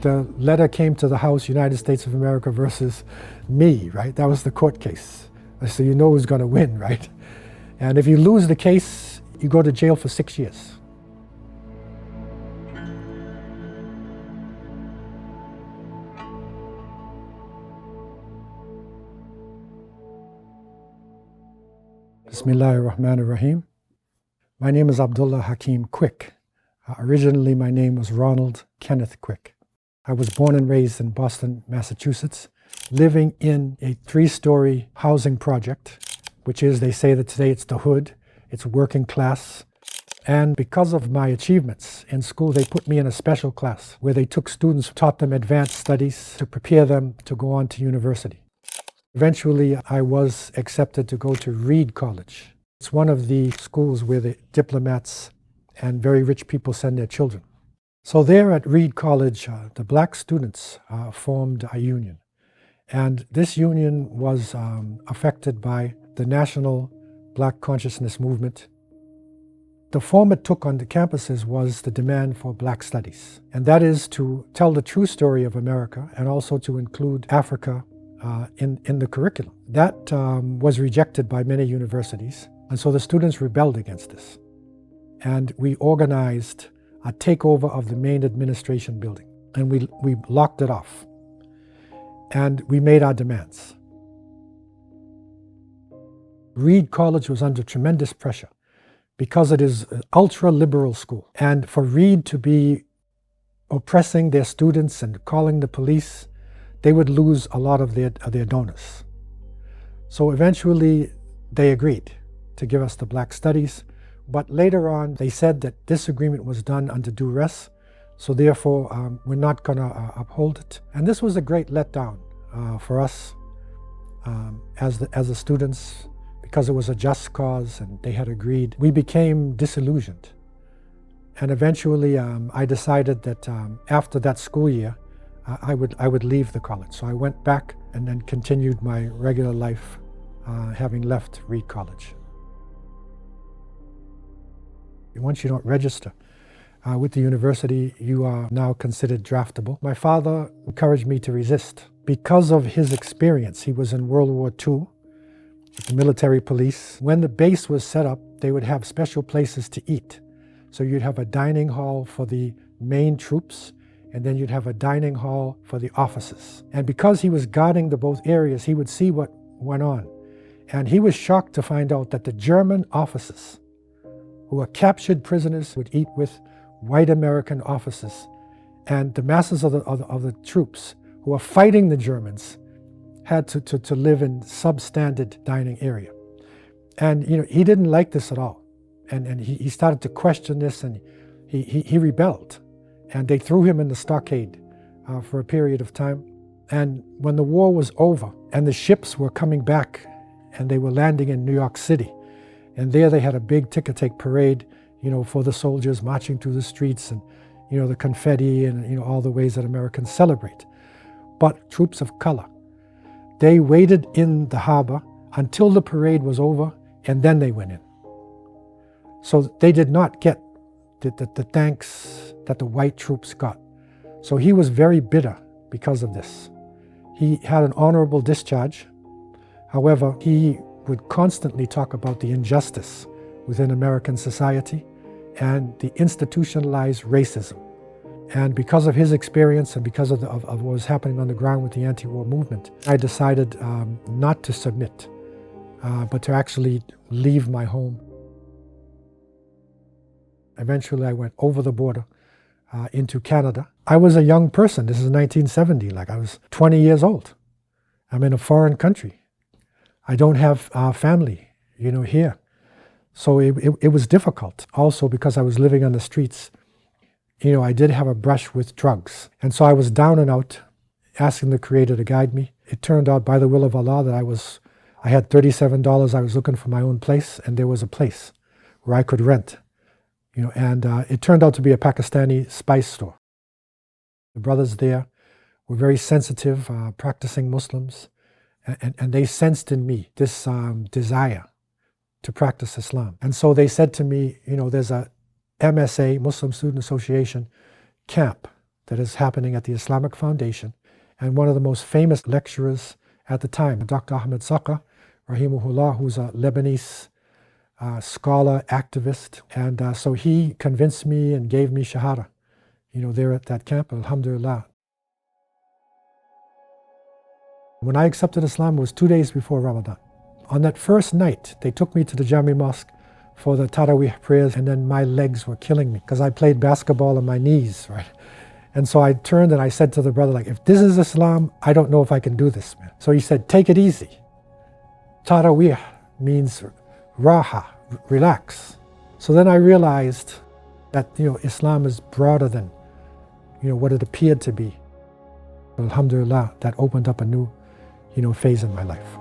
The letter came to the House, United States of America versus me, right? That was the court case. So you know who's going to win, right? And if you lose the case, you go to jail for 6 years. Bismillahir Rahmanir Rahim. My name is Abdullah Hakim Quick. Originally, my name was Ronald Kenneth Quick. I was born and raised in Boston, Massachusetts, living in a 3-story housing project, which is, they say that today it's the hood, it's working class. And because of my achievements in school, they put me in a special class where they took students, taught them advanced studies to prepare them to go on to university. Eventually, I was accepted to go to Reed College. It's one of the schools where the diplomats and very rich people send their children. So there at Reed College, the black students formed a union. And this union was affected by the National Black Consciousness Movement. The form it took on the campuses was the demand for black studies. And that is to tell the true story of America and also to include Africa in the curriculum. That was rejected by many universities. And so the students rebelled against this. And we organized a takeover of the main administration building. And we locked it off. And we made our demands. Reed College was under tremendous pressure because it is an ultra-liberal school. And for Reed to be oppressing their students and calling the police, they would lose a lot of their donors. So eventually they agreed to give us the black studies. But later on, they said that this agreement was done under duress, so therefore we're not going to uphold it. And this was a great letdown for us as the students, because it was a just cause and they had agreed. We became disillusioned. And eventually I decided that after that school year, I would leave the college. So I went back and then continued my regular life, having left Reed College. Once you don't register with the university, you are now considered draftable. My father encouraged me to resist. Because of his experience, he was in World War II with the military police. When the base was set up, they would have special places to eat. So you'd have a dining hall for the main troops, and then you'd have a dining hall for the officers. And because he was guarding the both areas, he would see what went on. And he was shocked to find out that the German officers who were captured prisoners would eat with white American officers. And the masses of the troops who were fighting the Germans had to live in substandard dining area. And he didn't like this at all. And he started to question this, and he rebelled. And they threw him in the stockade for a period of time. And when the war was over and the ships were coming back and they were landing in New York City, and there they had a big ticker-tape parade, for the soldiers marching through the streets and, the confetti and, all the ways that Americans celebrate. But troops of color, they waited in the harbor until the parade was over, and then they went in. So they did not get the thanks that the white troops got. So he was very bitter because of this. He had an honorable discharge. However, he would constantly talk about the injustice within American society and the institutionalized racism. And because of his experience and because of what was happening on the ground with the anti-war movement, I decided not to submit, but to actually leave my home. Eventually, I went over the border into Canada. I was a young person. This is 1970, I was 20 years old. I'm in a foreign country. I don't have family, here. So it was difficult. Also, because I was living on the streets, I did have a brush with drugs. And so I was down and out, asking the Creator to guide me. It turned out, by the will of Allah, that I had $37. I was looking for my own place, and there was a place where I could rent. And it turned out to be a Pakistani spice store. The brothers there were very sensitive, practicing Muslims, and they sensed in me this desire to practice Islam. And so they said to me, there's a MSA, Muslim Student Association, camp that is happening at the Islamic Foundation. And one of the most famous lecturers at the time, Dr. Ahmed Saqqa, rahimahullah, who's a Lebanese scholar, activist. And so he convinced me and gave me shahada, there at that camp, alhamdulillah. When I accepted Islam, it was 2 days before Ramadan. On that first night, they took me to the Jami Mosque for the Tarawih prayers, and then my legs were killing me because I played basketball on my knees, right? And so I turned and I said to the brother, if this is Islam, I don't know if I can do this, man. So he said, take it easy. Tarawih means Raha, relax. So then I realized that, Islam is broader than, what it appeared to be. Alhamdulillah, that opened up a new, phase in my life.